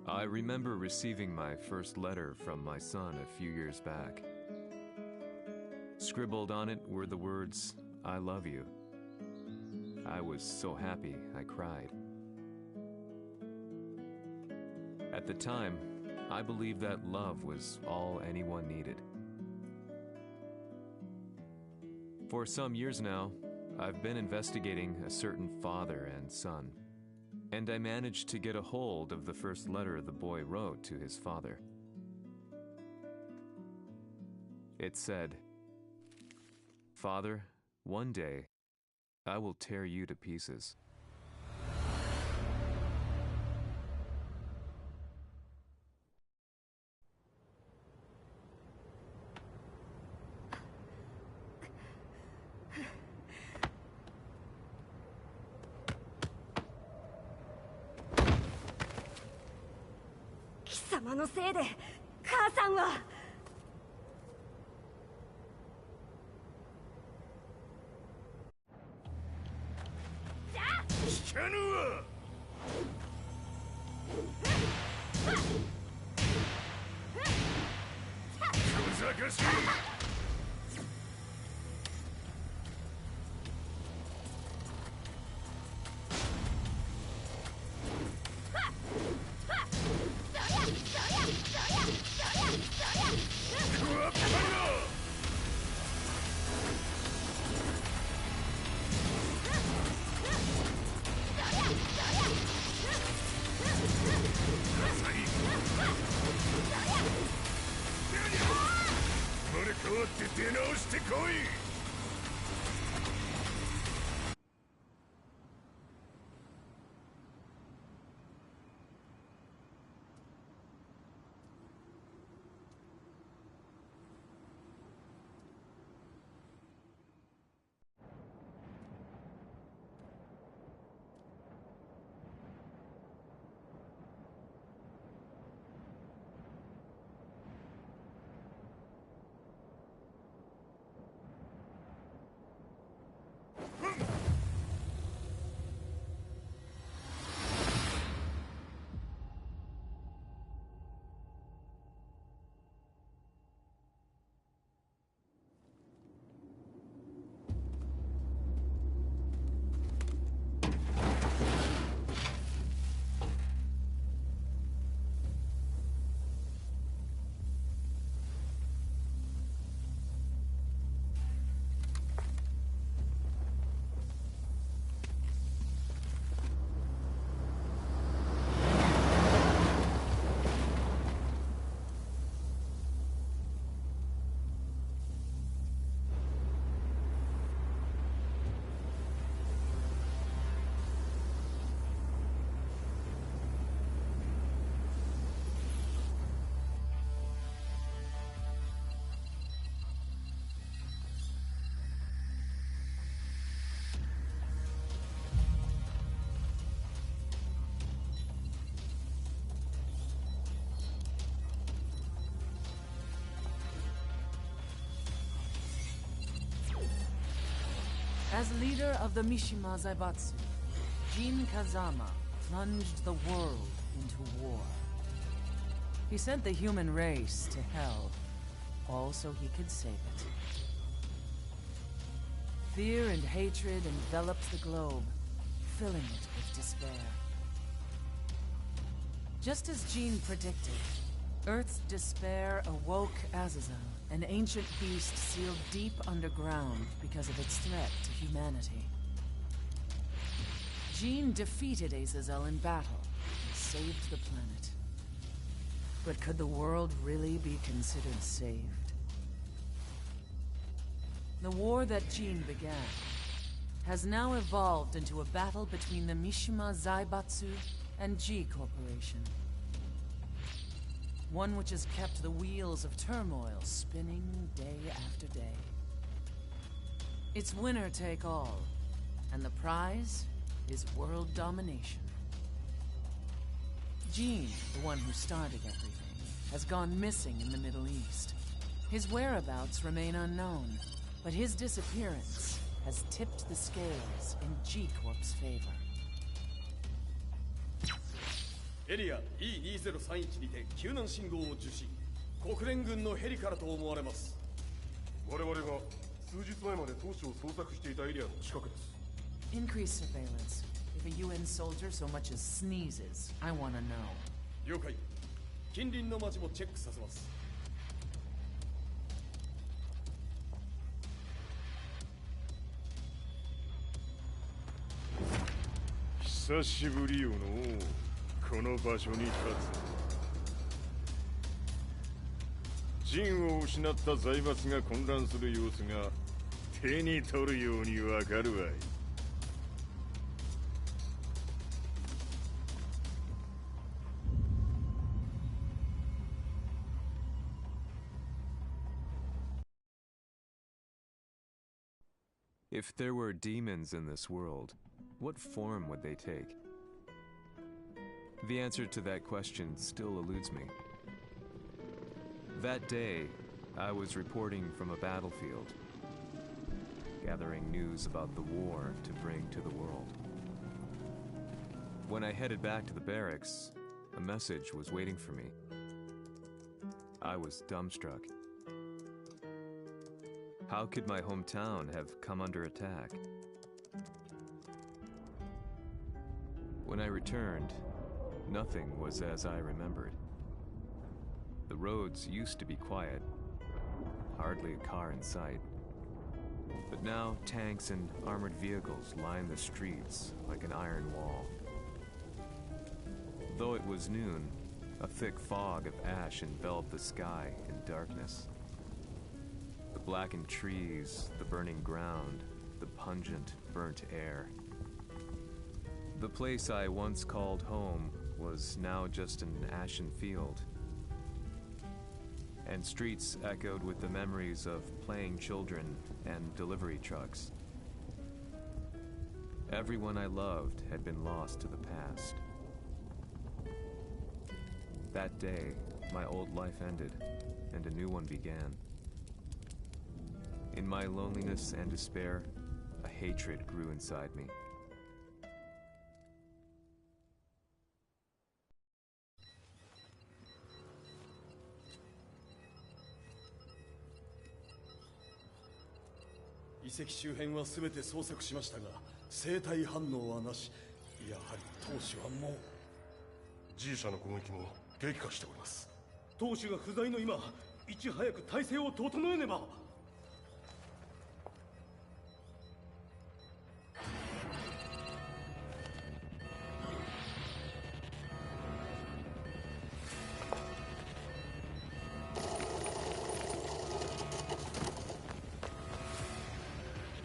I remember receiving my first letter from my son a few years back. Scribbled on it were the words, "I love you." I was so happy I cried. At the time, I believed that love was all anyone needed. For some years now, I've been investigating a certain father and son, and I managed to get a hold of the first letter the boy wrote to his father. It said, "Father, one day, I will tear you to pieces." As leader of the Mishima Zaibatsu, Jin Kazama plunged the world into war. He sent the human race to hell, all so he could save it. Fear and hatred enveloped the globe, filling it with despair. Just as Jin predicted, Earth's despair awoke Azazel, an ancient beast sealed deep underground because of its threat to humanity. Jin defeated Azazel in battle and saved the planet. But could the world really be considered saved? The war that Jin began has now evolved into a battle between the Mishima Zaibatsu and G Corporation. One which has kept the wheels of turmoil spinning day after day. It's winner take all, and the prize is world domination. Jin, the one who started everything, has gone missing in the Middle East. His whereabouts remain unknown, but his disappearance has tipped the scales in G-Corp's favor. エリア E2031 にて救難信号を受信。国連軍のヘリからと思われます。我々が数日前まで当初を捜索していたエリアの近くです。 Increase surveillance. If a UN soldier so much as sneezes, I want to know. 了解。近隣の町もチェックさせます。久しぶりよのこの場所に立つ。陣を失った財閥が混乱する様子が手に取るようにわかるわい。If there were demons in this world, what form would they take? The answer to that question still eludes me. That day, I was reporting from a battlefield, gathering news about the war to bring to the world. When I headed back to the barracks, a message was waiting for me. I was dumbstruck. How could my hometown have come under attack? When I returned, nothing was as I remembered. The roads used to be quiet, hardly a car in sight. But now tanks and armored vehicles line the streets like an iron wall. Though it was noon, a thick fog of ash enveloped the sky in darkness. The blackened trees, the burning ground, the pungent, burnt air. The place I once called home was now just an ashen field, and streets echoed with the memories of playing children and delivery trucks. Everyone I loved had been lost to the past. That day, my old life ended, and a new one began. In my loneliness and despair, a hatred grew inside me.「遺跡周辺は全て捜索しましたが、生体反応はなし。やはり当主はもう。G 社の攻撃も激化しております。当主が不在の今、いち早く体制を整えねば。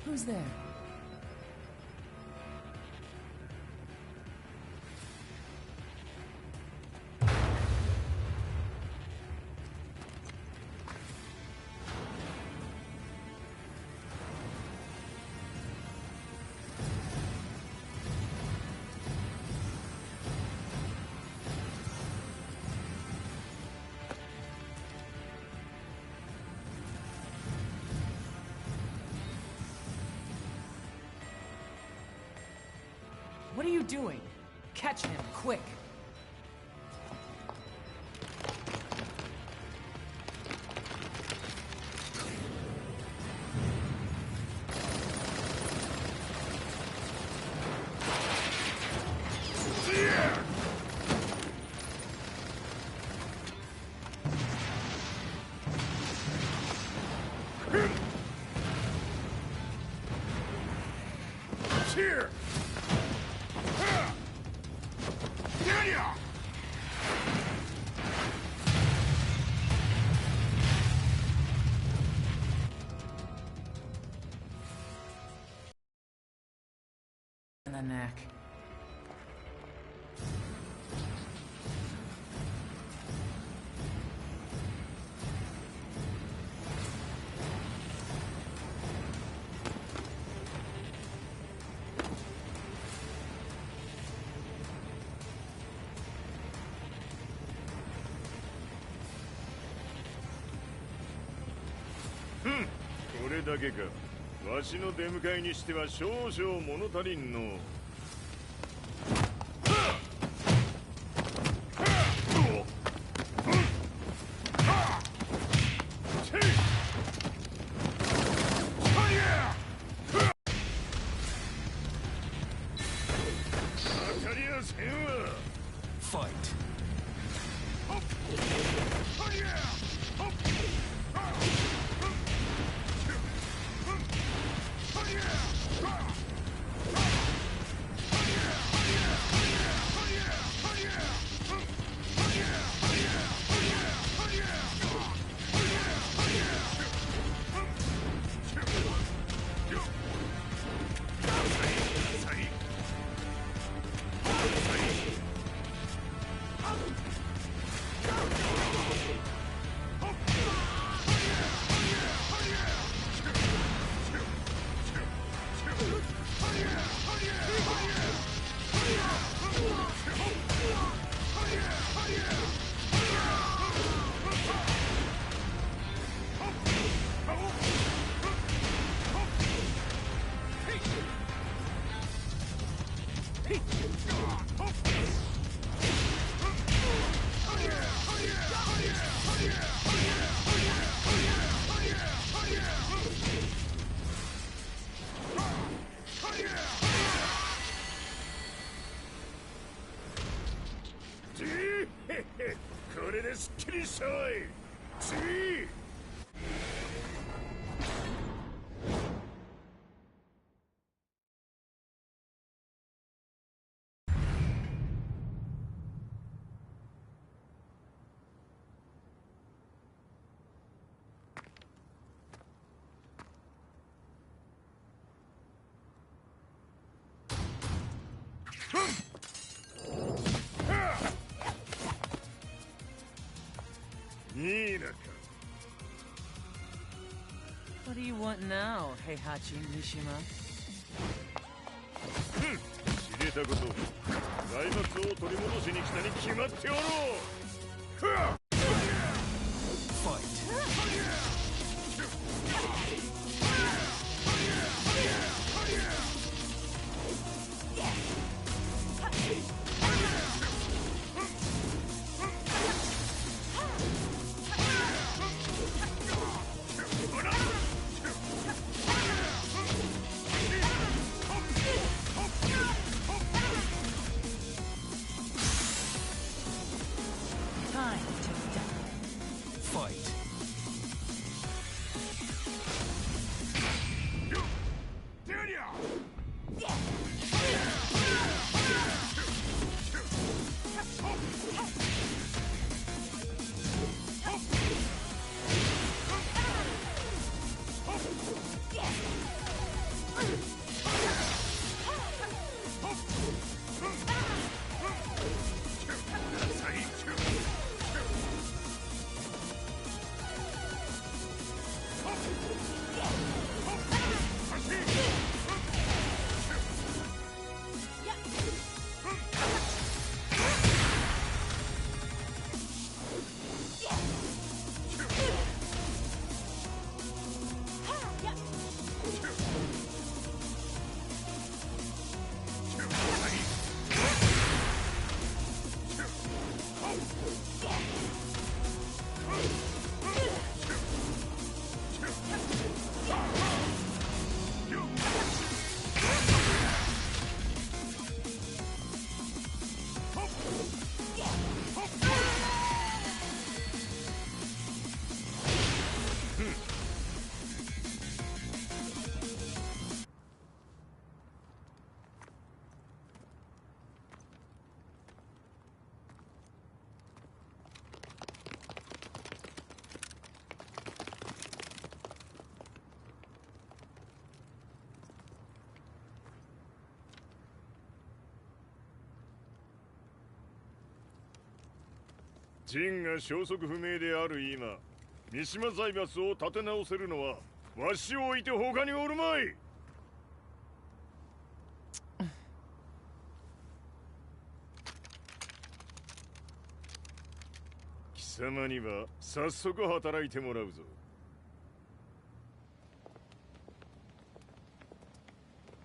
Who's there? What are you doing? Catch him, quick! Here! In the neck. Hmm. これだけか。わしの出迎えにしては少々物足りんの。これですっきりしたわい。次。いいなか。What do you want now, Heihachi Mishima? 知れたこと。財閥を取り戻しに来たに決まっておろう。陣が消息不明である今、三島財閥を立て直せるのはわしを置いて他におるまい。貴様には早速働いてもらうぞ。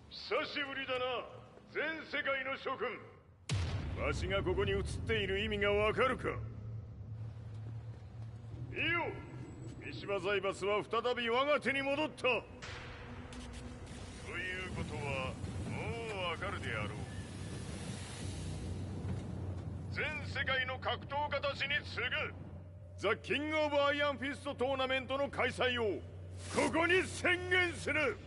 久しぶりだな、全世界の諸君。わしがここに映っている意味がわかるか。いいよ、三島財閥は再び我が手に戻った。ということはもうわかるであろう。全世界の格闘家たちに次ぐザ・キング・オブ・アイアンフィストトーナメントの開催をここに宣言する。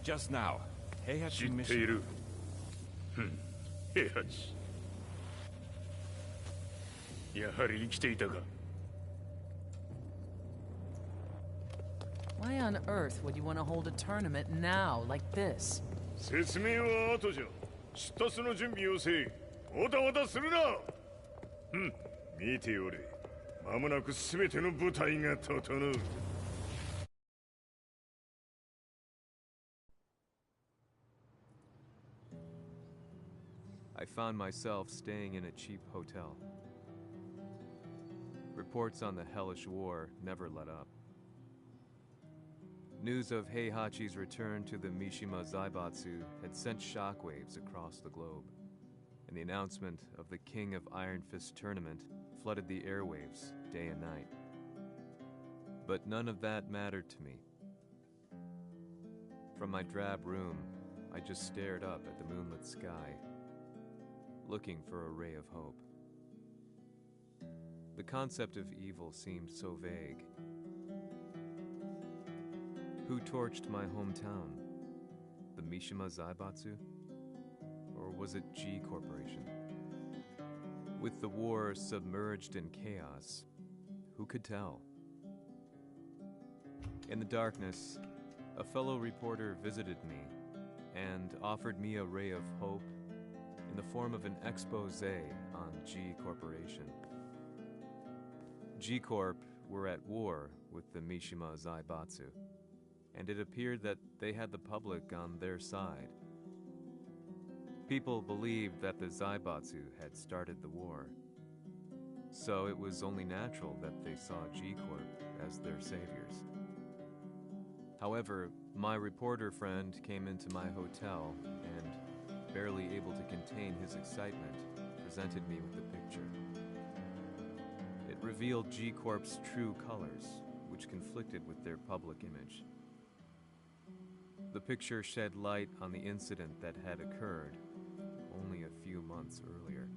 Just now, Heihachi 知ってい mission. る。ふん、平八。やはり生きていたか。Why on earth would you want to hold a tournament now, like this? 説明は後じゃ。出立の準備をせい。おたおたするな。ふん、見ておれ。間もなく全ての部隊が整う。I found myself staying in a cheap hotel. Reports on the hellish war never let up. News of Heihachi's return to the Mishima Zaibatsu had sent shockwaves across the globe, and the announcement of the King of Iron Fist tournament flooded the airwaves day and night. But none of that mattered to me. From my drab room, I just stared up at the moonlit sky, looking for a ray of hope. The concept of evil seemed so vague. Who torched my hometown? The Mishima Zaibatsu? Or was it G Corporation? With the war submerged in chaos, who could tell? In the darkness, a fellow reporter visited me and offered me a ray of hope in the form of an expose on G Corporation. G Corp were at war with the Mishima Zaibatsu, and it appeared that they had the public on their side. People believed that the Zaibatsu had started the war, so it was only natural that they saw G Corp as their saviors. However, my reporter friend came into my hotel and, barely able to contain his excitement, presented me with the picture. It revealed G Corp's true colors, which conflicted with their public image. The picture shed light on the incident that had occurred only a few months earlier.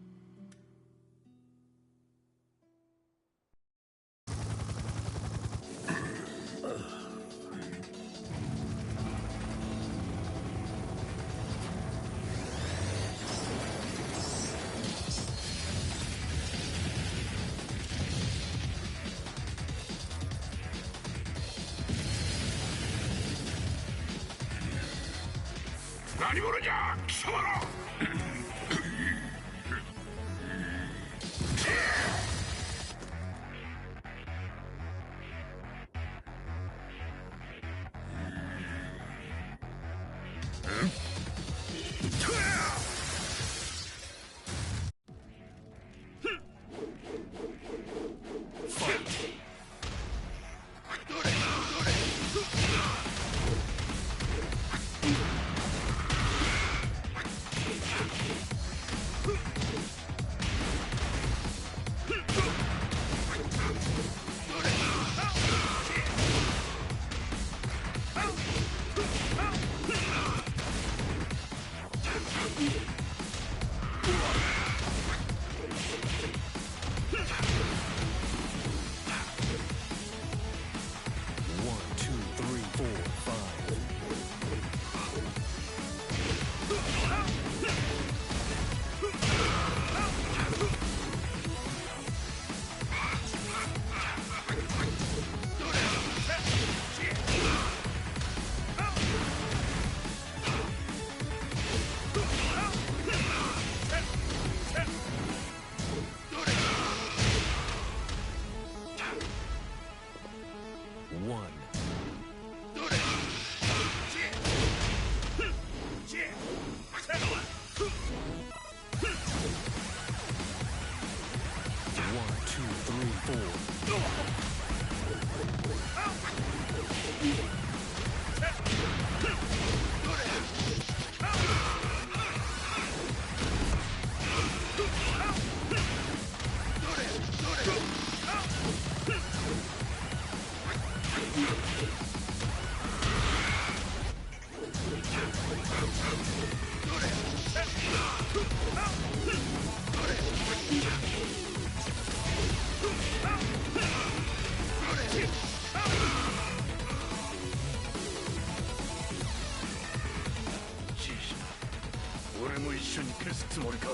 つもりか。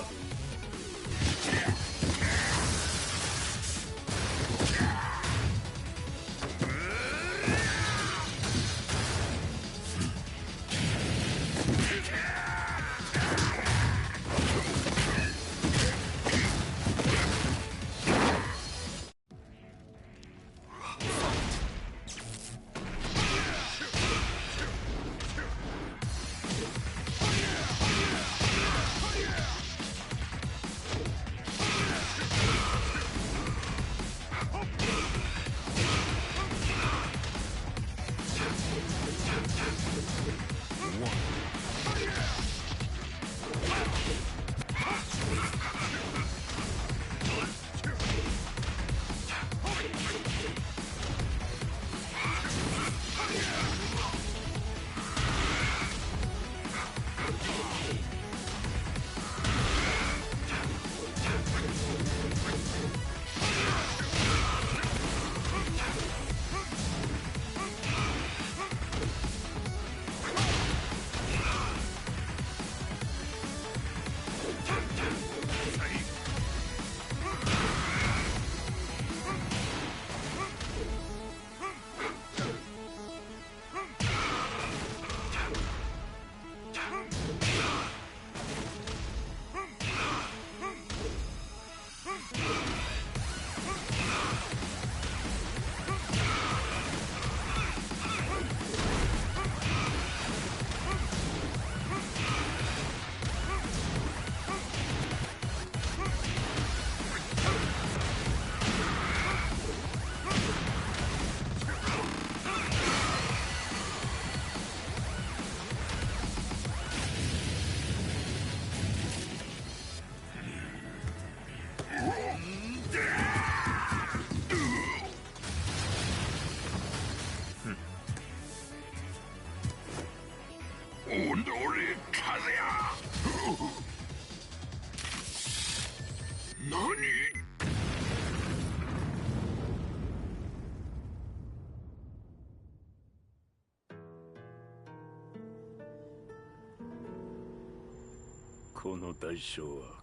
この代償は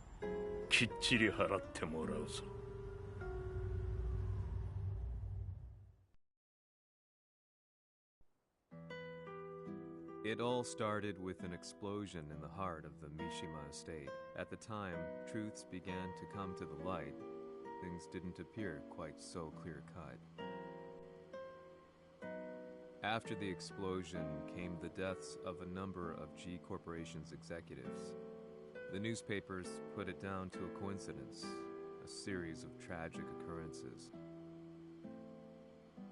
きっちり払ってもらうぞ。It all started with an explosion in the heart of the Mishima estate. At the time, truths began to come to the light. Things didn't appear quite so clear-cut. After the explosion came the deaths of a number of G Corporation's executives. The newspapers put it down to a coincidence, a series of tragic occurrences.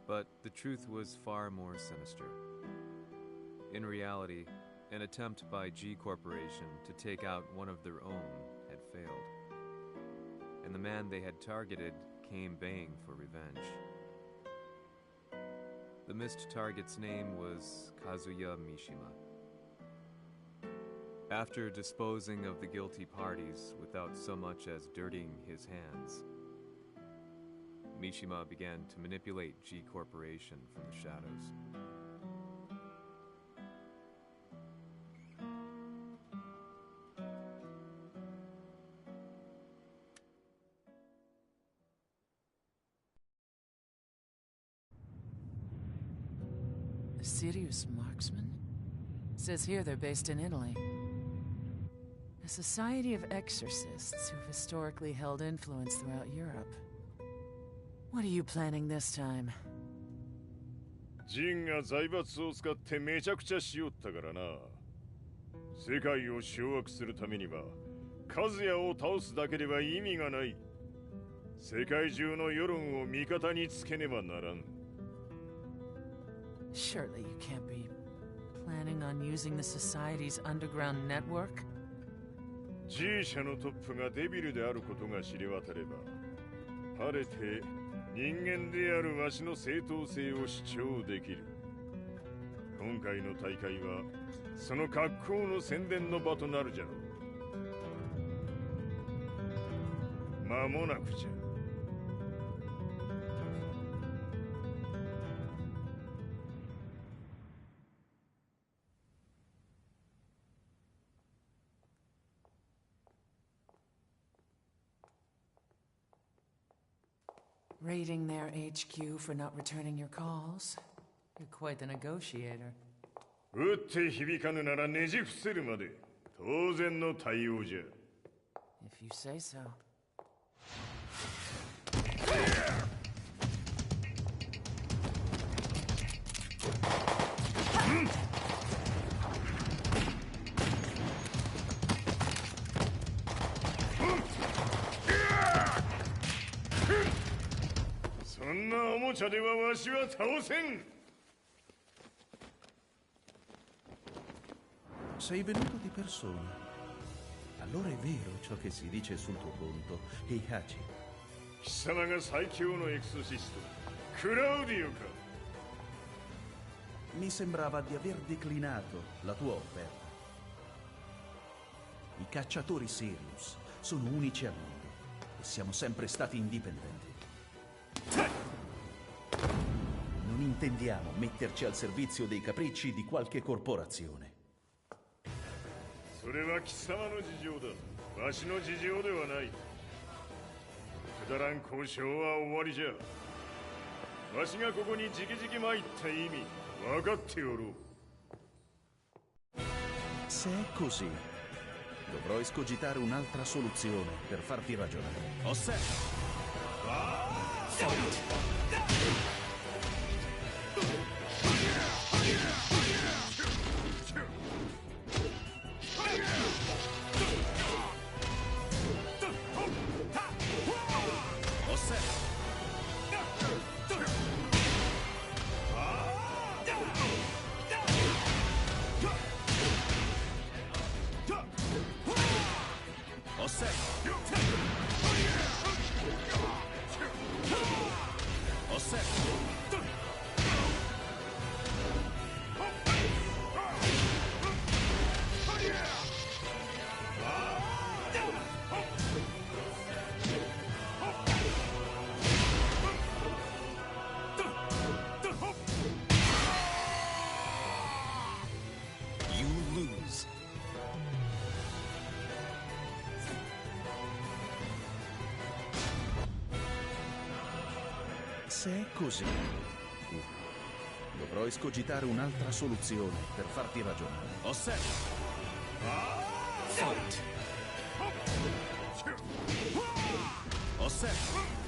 But the truth was far more sinister. In reality, an attempt by G Corporation to take out one of their own had failed. And the man they had targeted came baying for revenge. The missed target's name was Kazuya Mishima. After disposing of the guilty parties without so much as dirtying his hands, Mishima began to manipulate G Corporation from the shadows. A serious marksman? Says here they're based in Italy. A society of exorcists who've historically held influence throughout Europe. What are you planning this time? ジンが財閥を使ってめちゃくちゃしよったからな。世界を掌握するためには、カズヤを倒すだけでは意味がない。世界中の世論を味方につけねばならん。Surely you can't be planning on using the society's underground network? G 社のトップがデビルであることが知れ渡れば、晴れて人間であるわしの正当性を主張できる。今回の大会はその格好の宣伝の場となるじゃろう。間もなくじゃ。Raiding their HQ for not returning your calls. You're quite the negotiator. 撃って響かぬならねじ伏せるまで当然の対応じゃ。 If you say so. そんなおもちゃではわしは倒せん。 Sei venuto di persona. Allora è vero ciò che si dice sul tuo conto, Heihachi. 貴様が最強のエクソシスト、クラウディオか。 Mi sembrava di aver declinato la tua offerta. I cacciatori Sirius sono unici al mondo e siamo sempre stati indipendenti. Non intendiamo metterci al servizio dei capricci di qualche corporazione. それは貴様の事情だ。わしの事情ではない。くだらん交渉は終わりじゃ。わしがここに直々参った意味分かっておろう。 Se è così, dovrò escogitare un'altra soluzione per farti ragionare. Osserva! Se è così, dovrò escogitare un'altra soluzione per farti ragionare. Osserva! Fight! Osserva!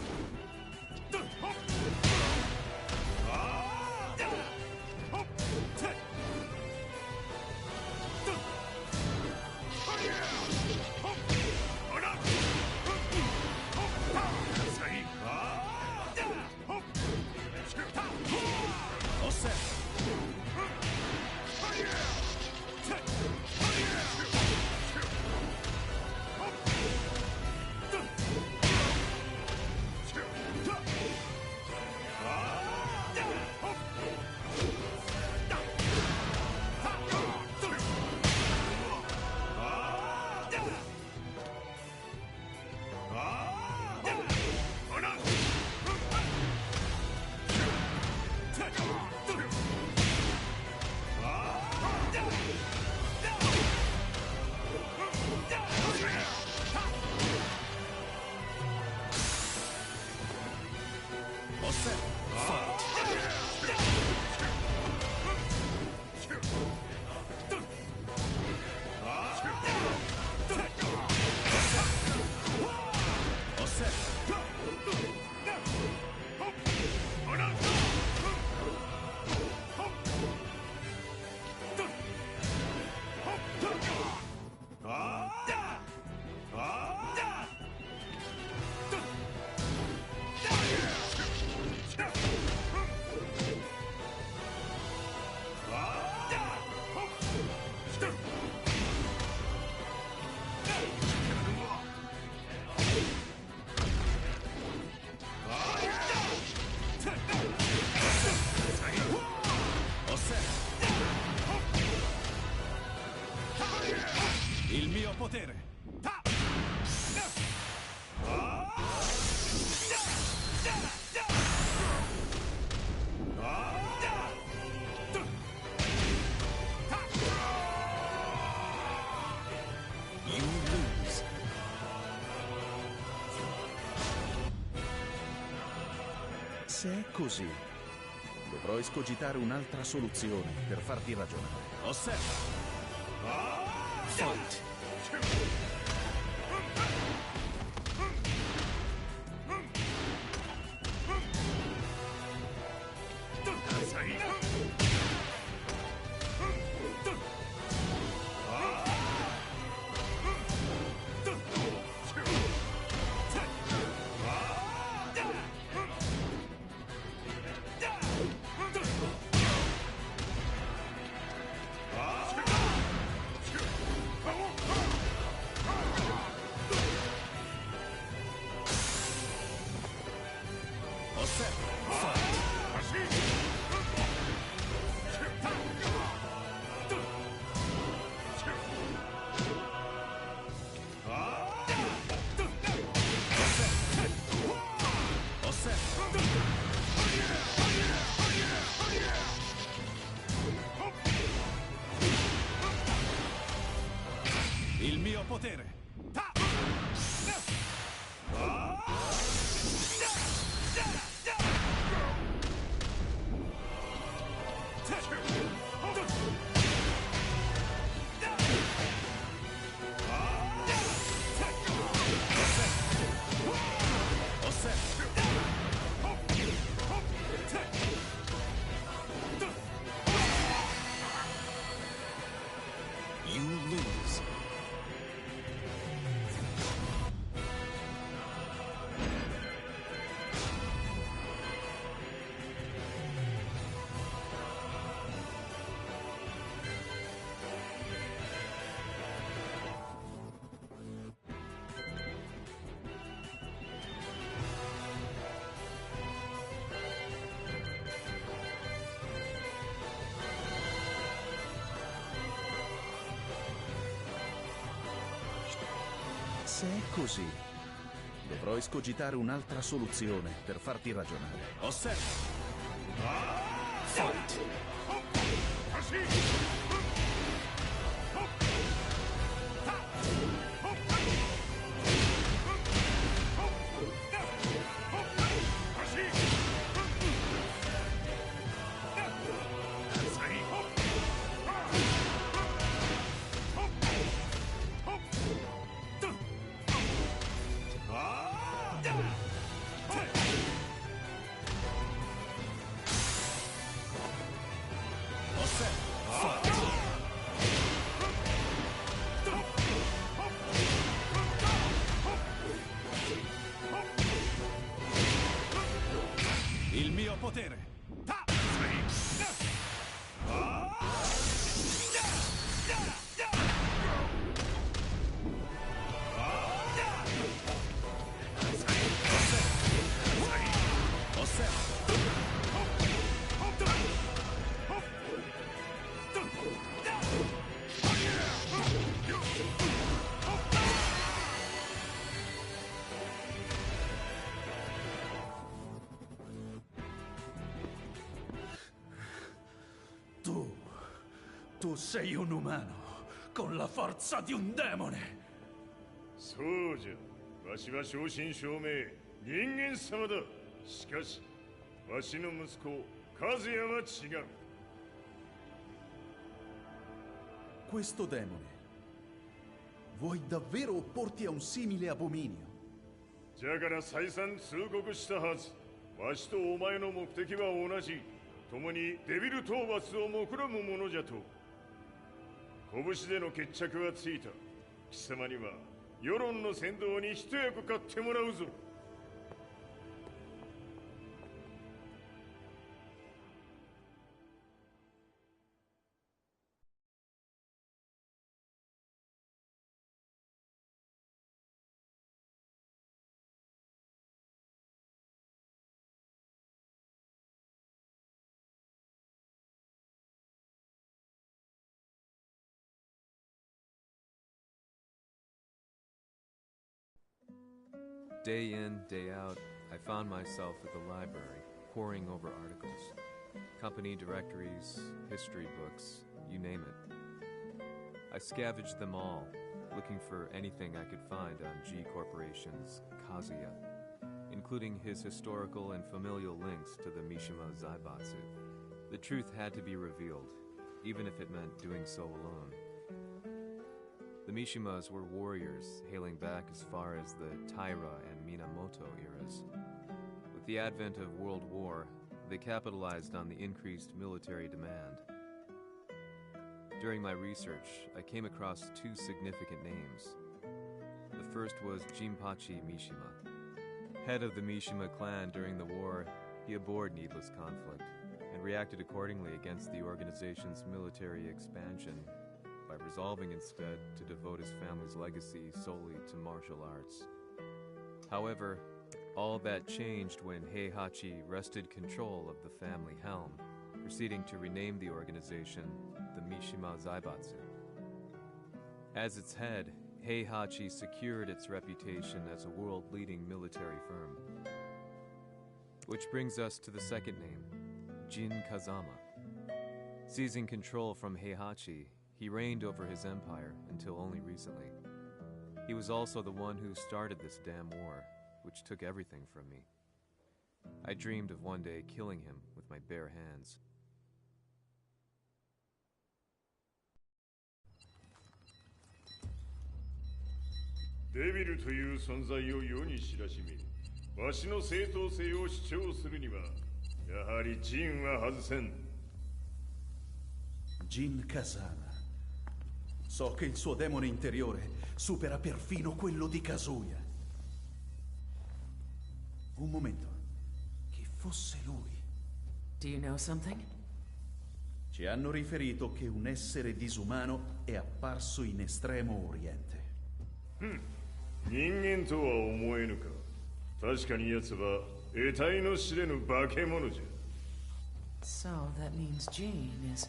Se è così, dovrò escogitare un'altra soluzione per farti ragionare. Osserva! Fight! Il mio potere! You lose. Se è così, dovrò escogitare un'altra soluzione per farti ragionare. Osserva! Fight! Il mio potere! Tu sei un umano, con la forza di un demone! そうじゃ。わしは正真正銘人間様だ。しかしわしの息子和也は違う。 Questo demone, vuoi davvero opporti a un simile abominio? じゃから再三通告したはず。わしとお前の目的は同じ。共にデビル討伐を目論むものじゃと。拳での決着はついた。貴様には世論の先導に一役買ってもらうぞ。Day in, day out, I found myself at the library, poring over articles. Company directories, history books, you name it. I scavenged them all, looking for anything I could find on G Corporation's Kazuya. including his historical and familial links to the Mishima Zaibatsu. The truth had to be revealed, even if it meant doing so alone. The Mishimas were warriors hailing back as far as the Taira and Minamoto eras. With the advent of World War, they capitalized on the increased military demand. During my research, I came across two significant names. The first was Jinpachi Mishima. Head of the Mishima clan during the war, he abhorred needless conflict and reacted accordingly against the organization's military expansion by resolving instead to devote his family's legacy solely to martial arts. However, all that changed when Heihachi wrested control of the family helm, proceeding to rename the organization the Mishima Zaibatsu. As its head, Heihachi secured its reputation as a world-leading military firm. Which brings us to the second name, Jin Kazama. Seizing control from Heihachi, he reigned over his empire until only recently. He was also the one who started this damn war, which took everything from me. I dreamed of one day killing him with my bare hands. Devil という存在を世に知らしみ、わしの正当性を主張するには、やはりジンは外せん。Jin Kazama. So che il suo demone interiore supera perfino quello di Kazuya. Un momento. Chi fosse lui? Do you know something? Ci hanno riferito che un essere disumano è apparso in Estremo Oriente. 人間とは思えぬか。確かに奴は得体の知れぬ化け物じゃ。So that means Jean is...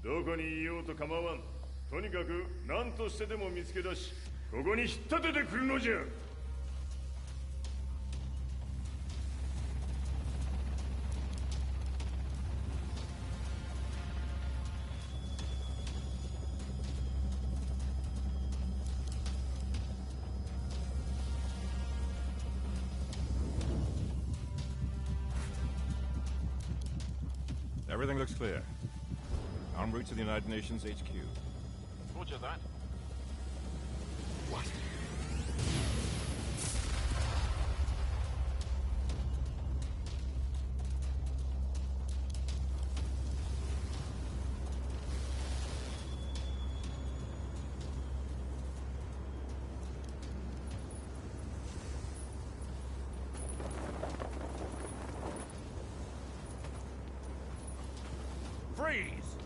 どこにいようと構わん。とにかく何としてでも見つけ出し、ここに引っ立ててくるのじゃ。Everything looks clear. En route to the United Nations HQ. Roger that. What? Freeze!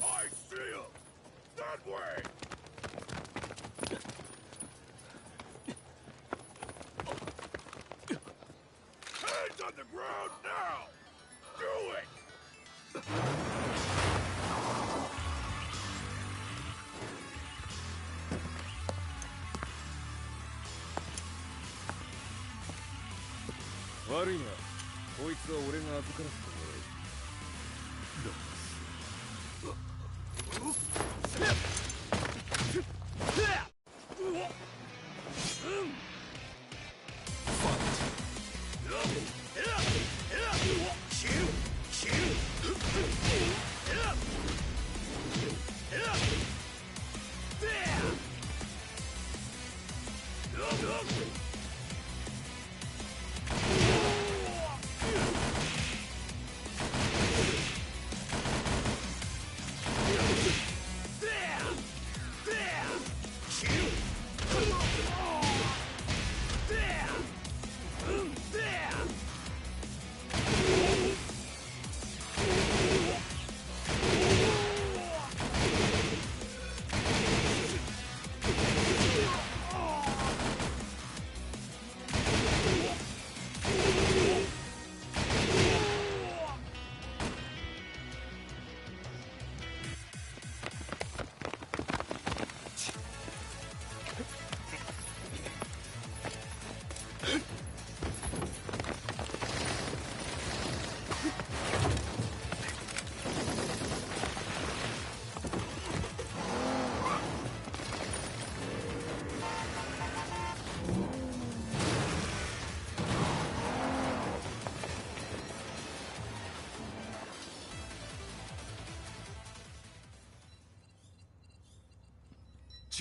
I see him! That way! Hands on the ground now! Do it! Worry not. こいつは俺が預からせてもらう。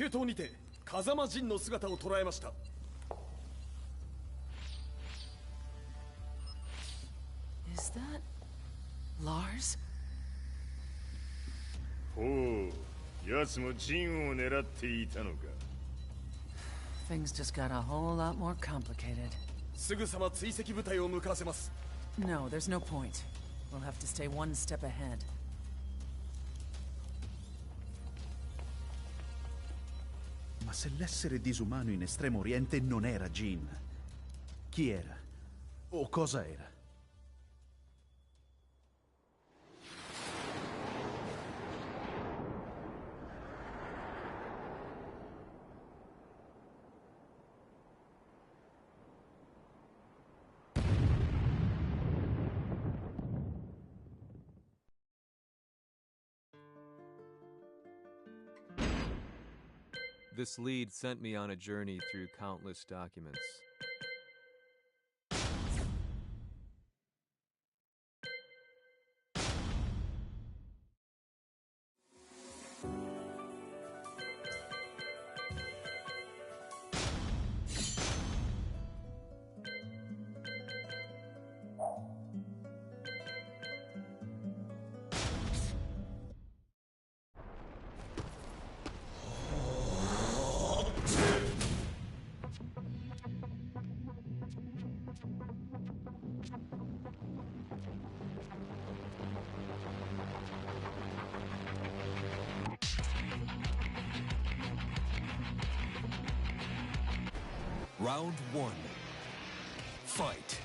中東にて風間陣の姿を捉えました。 Is that Lars? ほう、奴も陣を狙っていたのか。 Things just got a whole lot more complicated. すぐさま追跡部隊を向かわせます。 No, there's no point. We'll have to stay one step ahead. Ma se l'essere disumano in Estremo Oriente non era Jin, chi era? O cosa era? This lead sent me on a journey through countless documents. Round 1. Fight.